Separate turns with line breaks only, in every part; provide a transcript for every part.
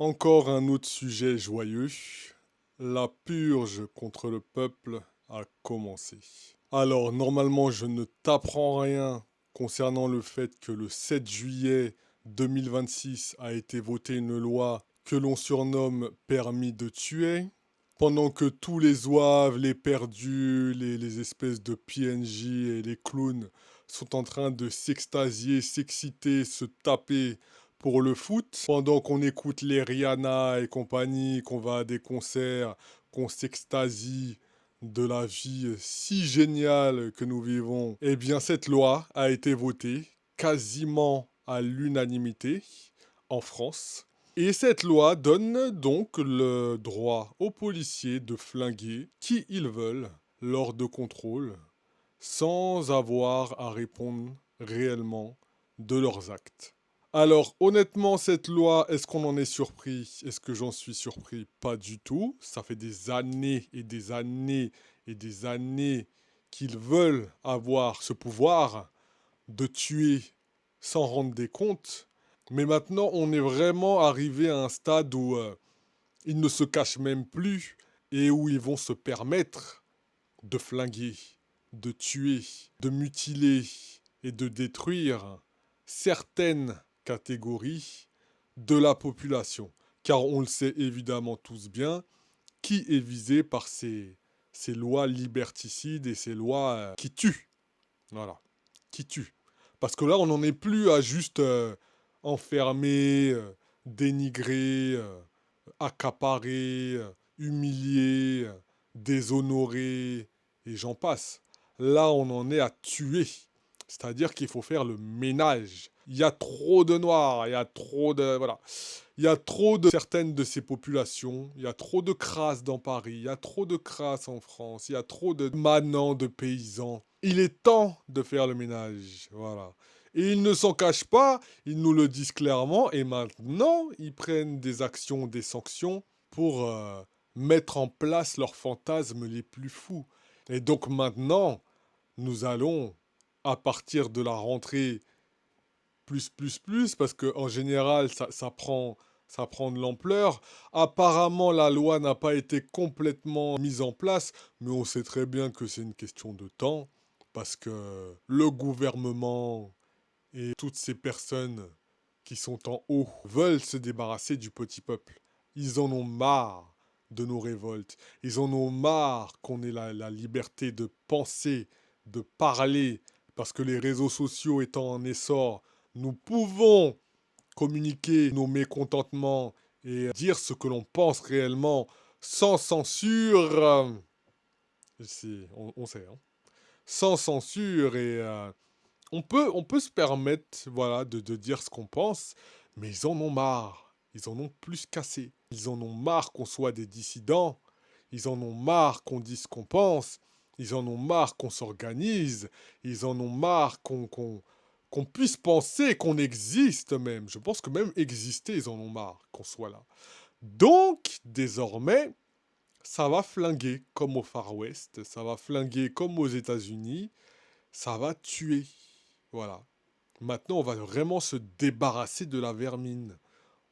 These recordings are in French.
Encore un autre sujet joyeux. La purge contre le peuple a commencé. Alors, normalement, je ne t'apprends rien concernant le fait que le 7 juillet 2026 a été votée une loi que l'on surnomme permis de tuer. Pendant que tous les zouaves, les perdus, les espèces de PNJ et les clowns sont en train de s'extasier, s'exciter, se taper pour le foot, pendant qu'on écoute les Rihanna et compagnie, qu'on va à des concerts, qu'on s'extasie de la vie si géniale que nous vivons, eh bien cette loi a été votée quasiment à l'unanimité en France. Et cette loi donne donc le droit aux policiers de flinguer qui ils veulent lors de contrôles sans avoir à répondre réellement de leurs actes. Alors honnêtement, cette loi, est-ce qu'on en est surpris? Est-ce que j'en suis surpris? Pas du tout. Ça fait des années et des années et des années qu'ils veulent avoir ce pouvoir de tuer sans rendre des comptes. Mais maintenant, on est vraiment arrivé à un stade où ils ne se cachent même plus et où ils vont se permettre de flinguer, de tuer, de mutiler et de détruire certaines catégories de la population. Car on le sait évidemment tous bien, qui est visé par ces lois liberticides et ces lois qui tuent. Voilà, qui tuent. Parce que là, on n'en est plus à juste enfermer, dénigrer, accaparer, humilier, déshonorer, et j'en passe. Là, on en est à tuer. C'est-à-dire qu'il faut faire le ménage. Il y a trop de noirs, il y a trop de... Voilà. Il y a trop de certaines de ces populations, il y a trop de crasses dans Paris, il y a trop de crasses en France, il y a trop de manants, de paysans. Il est temps de faire le ménage, voilà. Et ils ne s'en cachent pas, ils nous le disent clairement, et maintenant, ils prennent des actions, des sanctions pour mettre en place leurs fantasmes les plus fous. Et donc maintenant, nous allons, à partir de la rentrée parce qu'en général, ça prend de l'ampleur. Apparemment, la loi n'a pas été complètement mise en place, mais on sait très bien que c'est une question de temps, parce que le gouvernement et toutes ces personnes qui sont en haut veulent se débarrasser du petit peuple. Ils en ont marre de nos révoltes. Ils en ont marre qu'on ait la liberté de penser, de parler, parce que les réseaux sociaux étant en essor, nous pouvons communiquer nos mécontentements et dire ce que l'on pense réellement sans censure. On sait, hein. Sans censure et on peut se permettre voilà, de dire ce qu'on pense, mais ils en ont marre. Ils en ont plus qu'assez. Ils en ont marre qu'on soit des dissidents. Ils en ont marre qu'on dise ce qu'on pense. Ils en ont marre qu'on s'organise. Ils en ont marre qu'on puisse penser qu'on existe même. Je pense que même exister, ils en ont marre qu'on soit là. Donc, désormais, ça va flinguer comme au Far West. Ça va flinguer comme aux États-Unis. Ça va tuer. Voilà. Maintenant, on va vraiment se débarrasser de la vermine.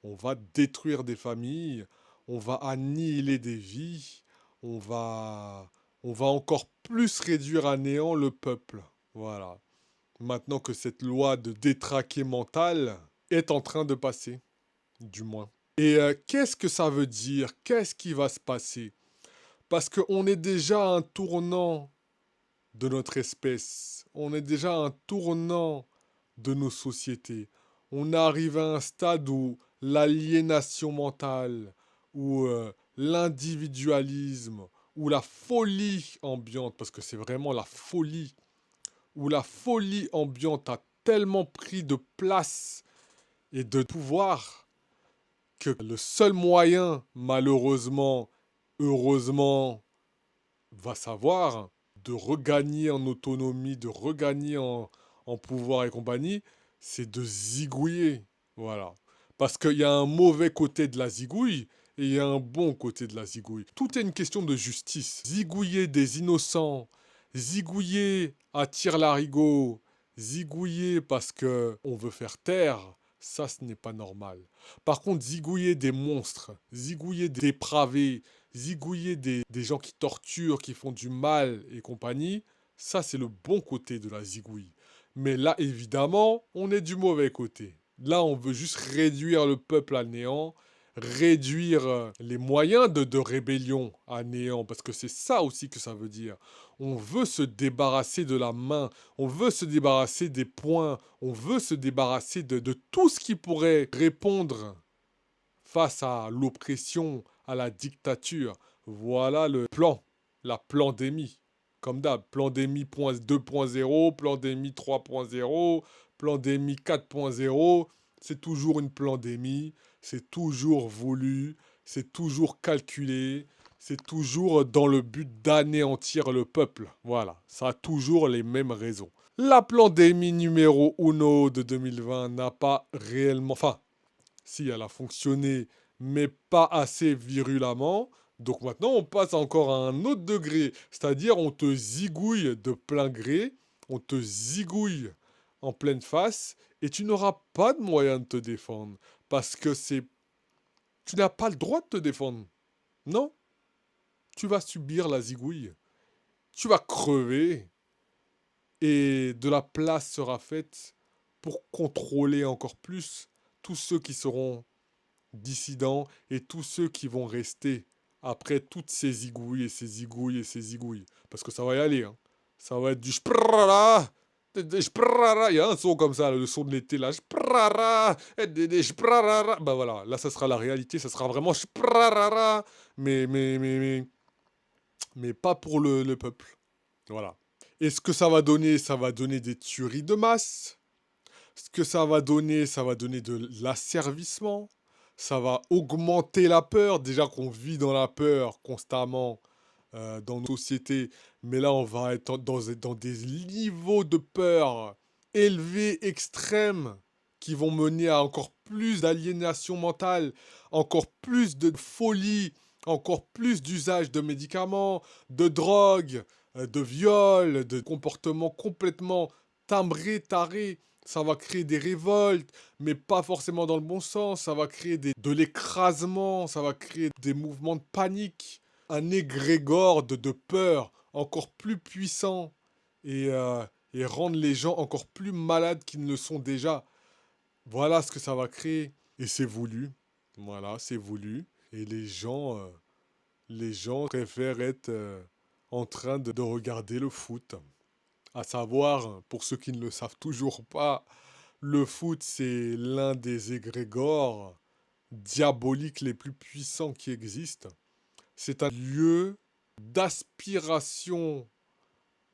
On va détruire des familles, on va annihiler des vies, on va, on va encore plus réduire à néant le peuple. Voilà. Maintenant que cette loi de détraqué mental est en train de passer, du moins. Et qu'est-ce que ça veut dire? Qu'est-ce qui va se passer? Parce qu'on est déjà à un tournant de notre espèce. On est déjà à un tournant de nos sociétés. On arrive à un stade où l'aliénation mentale, où l'individualisme, où la folie ambiante, parce que c'est vraiment la folie, où la folie ambiante a tellement pris de place et de pouvoir que le seul moyen, malheureusement, heureusement, va savoir de regagner en autonomie, de regagner en pouvoir et compagnie, c'est de zigouiller. Voilà. Parce qu'il y a un mauvais côté de la zigouille et il y a un bon côté de la zigouille. Tout est une question de justice. Zigouiller des innocents, zigouiller à tire-larigot, zigouiller parce que on veut faire taire Ça, ce n'est pas normal. Par contre, zigouiller des monstres, zigouiller des dépravés, zigouiller des gens qui torturent, qui font du mal et compagnie, ça, c'est le bon côté de la zigouille. Mais là, évidemment, on est du mauvais côté. Là, on veut juste réduire le peuple à néant, réduire les moyens de rébellion à néant, parce que c'est ça aussi que ça veut dire. On veut se débarrasser de la main, on veut se débarrasser des poings, on veut se débarrasser de tout ce qui pourrait répondre face à l'oppression, à la dictature. Voilà le plan, la pandémie. Comme d'hab, pandémie 2.0, pandémie 3.0, pandémie 4.0, c'est toujours une pandémie, c'est toujours voulu, c'est toujours calculé, c'est toujours dans le but d'anéantir le peuple. Voilà, ça a toujours les mêmes raisons. La pandémie numéro 1 de 2020 n'a pas réellement... Enfin, si elle a fonctionné, mais pas assez virulemment. Donc maintenant, on passe encore à un autre degré. C'est-à-dire, on te zigouille de plein gré, on te zigouille en pleine face, et tu n'auras pas de moyen de te défendre. Parce que c'est... Tu n'as pas le droit de te défendre. Non, tu vas subir la zigouille. Tu vas crever. Et de la place sera faite pour contrôler encore plus tous ceux qui seront dissidents et tous ceux qui vont rester après toutes ces zigouilles et ces zigouilles et ces zigouilles. Parce que ça va y aller. Hein. Ça va être du sprara. Il y a un son comme ça, le son de l'été là. Bah voilà, là ça sera la réalité, ça sera vraiment mais pas pour le peuple. Voilà. Et ce que ça va donner, ça va donner des tueries de masse. Ce que ça va donner de l'asservissement. Ça va augmenter la peur. Déjà qu'on vit dans la peur constamment dans nos sociétés. Mais là, on va être dans des niveaux de peur élevés, extrêmes, qui vont mener à encore plus d'aliénation mentale, encore plus de folie, encore plus d'usage de médicaments, de drogue, de viols, de comportements complètement timbrés, tarés. Ça va créer des révoltes, mais pas forcément dans le bon sens. Ça va créer de l'écrasement, ça va créer des mouvements de panique, un égrégore de peur encore plus puissant et rendre les gens encore plus malades qu'ils ne le sont déjà. Voilà ce que ça va créer. Et c'est voulu. Voilà, c'est voulu. Et les gens préfèrent être en train de regarder le foot. À savoir, pour ceux qui ne le savent toujours pas, le foot, c'est l'un des égrégores diaboliques les plus puissants qui existent. C'est un lieu d'aspiration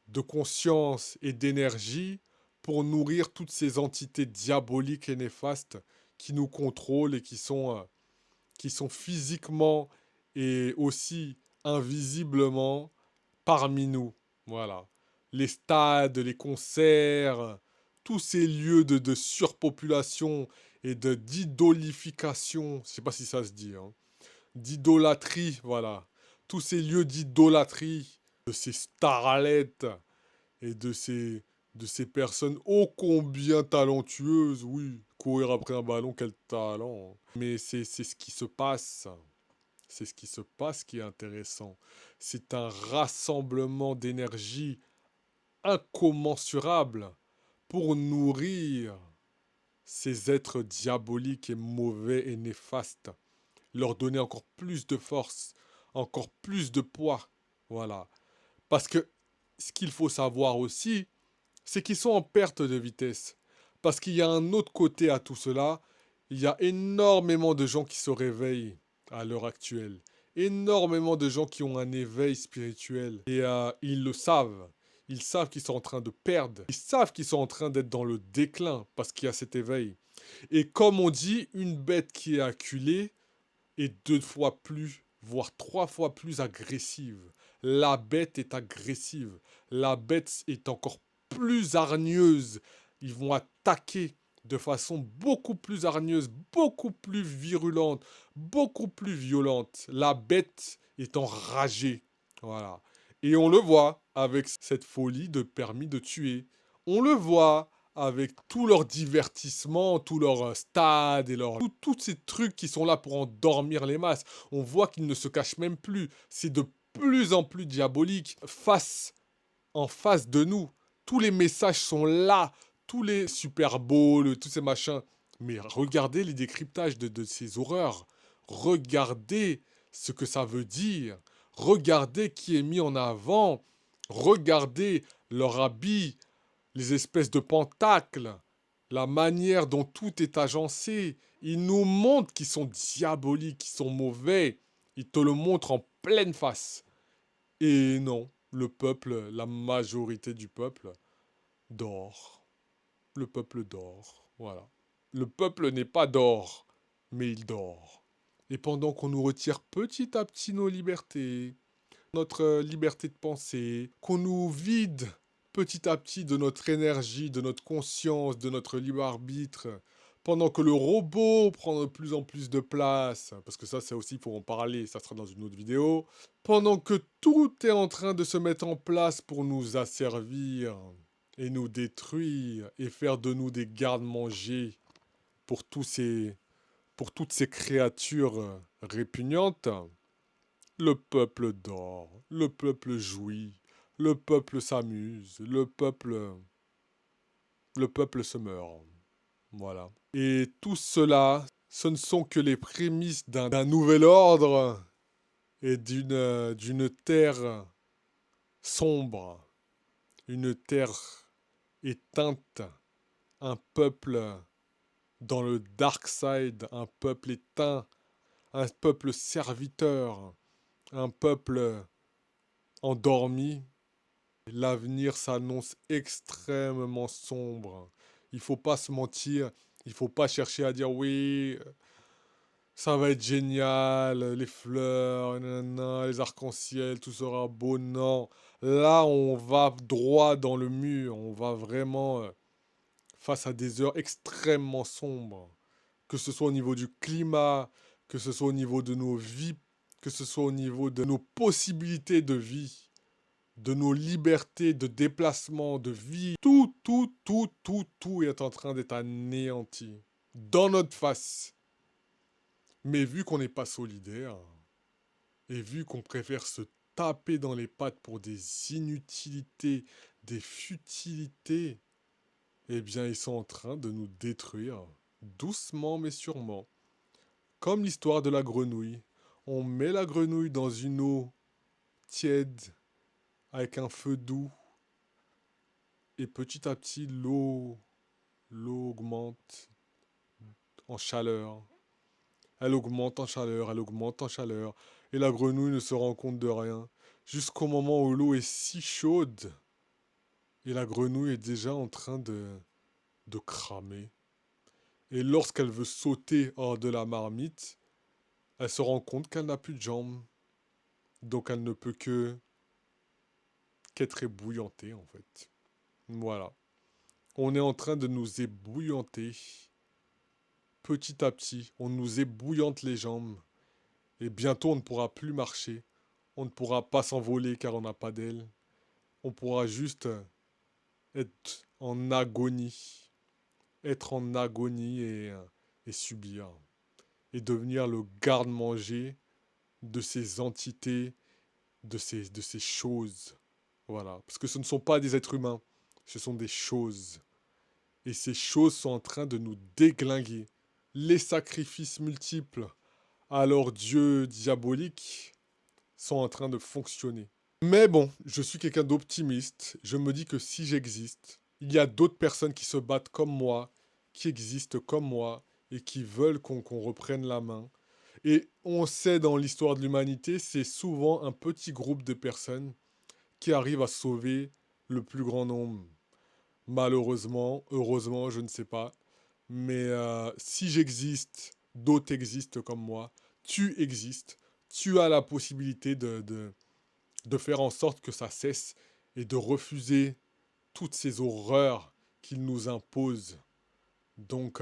de conscience et d'énergie pour nourrir toutes ces entités diaboliques et néfastes qui nous contrôlent et qui sont physiquement et aussi invisiblement parmi nous. Voilà. Les stades, les concerts, tous ces lieux de surpopulation et d'idolification, je ne sais pas si ça se dit, hein, d'idolâtrie, voilà. Tous ces lieux d'idolâtrie, de ces starlettes et de ces personnes ô combien talentueuses, oui. Courir après un ballon, quel talent. Mais c'est ce qui se passe. C'est ce qui se passe qui est intéressant. C'est un rassemblement d'énergie incommensurable pour nourrir ces êtres diaboliques et mauvais et néfastes. Leur donner encore plus de force, encore plus de poids. Voilà. Parce que ce qu'il faut savoir aussi, c'est qu'ils sont en perte de vitesse. Parce qu'il y a un autre côté à tout cela. Il y a énormément de gens qui se réveillent à l'heure actuelle. Énormément de gens qui ont un éveil spirituel. Et ils le savent. Ils savent qu'ils sont en train de perdre. Ils savent qu'ils sont en train d'être dans le déclin parce qu'il y a cet éveil. Et comme on dit, une bête qui est acculée est 2 fois plus, voire 3 fois plus agressive. La bête est agressive. La bête est encore plus hargneuse. Ils vont attaquer de façon beaucoup plus hargneuse, beaucoup plus virulente, beaucoup plus violente. La bête est enragée. Voilà. Et on le voit avec cette folie de permis de tuer. On le voit avec tous leurs divertissements, tous leurs stades et tous ces trucs qui sont là pour endormir les masses. On voit qu'ils ne se cachent même plus. C'est de plus en plus diabolique. En face de nous, tous les messages sont là. Tous les Super Bowls, tous ces machins. Mais regardez les décryptages de ces horreurs. Regardez ce que ça veut dire. Regardez qui est mis en avant. Regardez leur habit, les espèces de pentacles, la manière dont tout est agencé. Ils nous montrent qu'ils sont diaboliques, qu'ils sont mauvais. Ils te le montrent en pleine face. Et non, le peuple, la majorité du peuple, dort. Le peuple dort. Voilà. Le peuple n'est pas d'or, mais il dort. Et pendant qu'on nous retire petit à petit nos libertés, notre liberté de penser, qu'on nous vide petit à petit de notre énergie, de notre conscience, de notre libre arbitre, pendant que le robot prend de plus en plus de place, parce que ça aussi, il faut en parler, ça sera dans une autre vidéo, pendant que tout est en train de se mettre en place pour nous asservir et nous détruire et faire de nous des gardes-manger pour pour toutes ces créatures répugnantes, le peuple dort, le peuple jouit, le peuple s'amuse, le peuple se meurt. Voilà. Et tout cela, ce ne sont que les prémices d'un nouvel ordre et d'une terre sombre, une terre éteinte, un peuple dans le dark side, un peuple éteint, un peuple serviteur, un peuple endormi. L'avenir s'annonce extrêmement sombre. Il faut pas se mentir, il faut pas chercher à dire oui, ça va être génial, les fleurs, nanana, les arcs-en-ciel, tout sera beau. Non, là on va droit dans le mur, on va vraiment face à des heures extrêmement sombres. Que ce soit au niveau du climat, que ce soit au niveau de nos vies, que ce soit au niveau de nos possibilités de vie, de nos libertés de déplacement, de vie. Tout est en train d'être anéanti. Dans notre face. Mais vu qu'on n'est pas solidaire, et vu qu'on préfère se taper dans les pattes pour des inutilités, des futilités, eh bien ils sont en train de nous détruire, doucement mais sûrement. Comme l'histoire de la grenouille. On met la grenouille dans une eau tiède, avec un feu doux, et petit à petit l'eau augmente en chaleur. Elle augmente en chaleur, elle augmente en chaleur, et la grenouille ne se rend compte de rien, jusqu'au moment où l'eau est si chaude, et la grenouille est déjà en train de cramer. Et lorsqu'elle veut sauter hors de la marmite, elle se rend compte qu'elle n'a plus de jambes. Donc elle ne peut qu'être ébouillantée en fait. Voilà. On est en train de nous ébouillanter. Petit à petit, on nous ébouillante les jambes. Et bientôt, on ne pourra plus marcher. On ne pourra pas s'envoler car on n'a pas d'ailes. On pourra juste être en agonie. Être en agonie et subir. Et devenir le garde-manger de ces entités, de ces choses. Voilà. Parce que ce ne sont pas des êtres humains. Ce sont des choses. Et ces choses sont en train de nous déglinguer. Les sacrifices multiples à leurs dieux diaboliques sont en train de fonctionner. Mais bon, je suis quelqu'un d'optimiste. Je me dis que si j'existe, il y a d'autres personnes qui se battent comme moi, qui existent comme moi, et qui veulent qu'on reprenne la main. Et on sait dans l'histoire de l'humanité, c'est souvent un petit groupe de personnes qui arrivent à sauver le plus grand nombre. Malheureusement, heureusement, je ne sais pas. Mais si j'existe, d'autres existent comme moi. Tu existes. Tu as la possibilité de faire en sorte que ça cesse et de refuser toutes ces horreurs qu'ils nous imposent. Donc,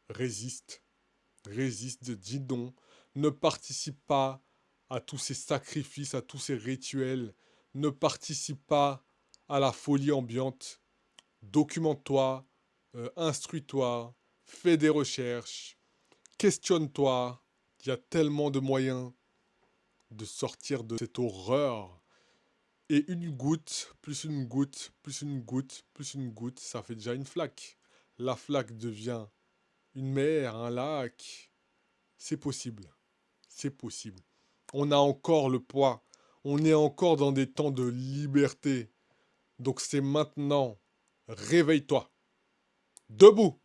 résiste. Résiste, dis non. Ne participe pas à tous ces sacrifices, à tous ces rituels. Ne participe pas à la folie ambiante. Documente-toi, instruis-toi, fais des recherches, questionne-toi. Il y a tellement de moyens de sortir de cette horreur. Et une goutte, plus une goutte, plus une goutte, plus une goutte, ça fait déjà une flaque. La flaque devient une mer, un lac. C'est possible. C'est possible. On a encore le poids. On est encore dans des temps de liberté. Donc c'est maintenant. Réveille-toi. Debout.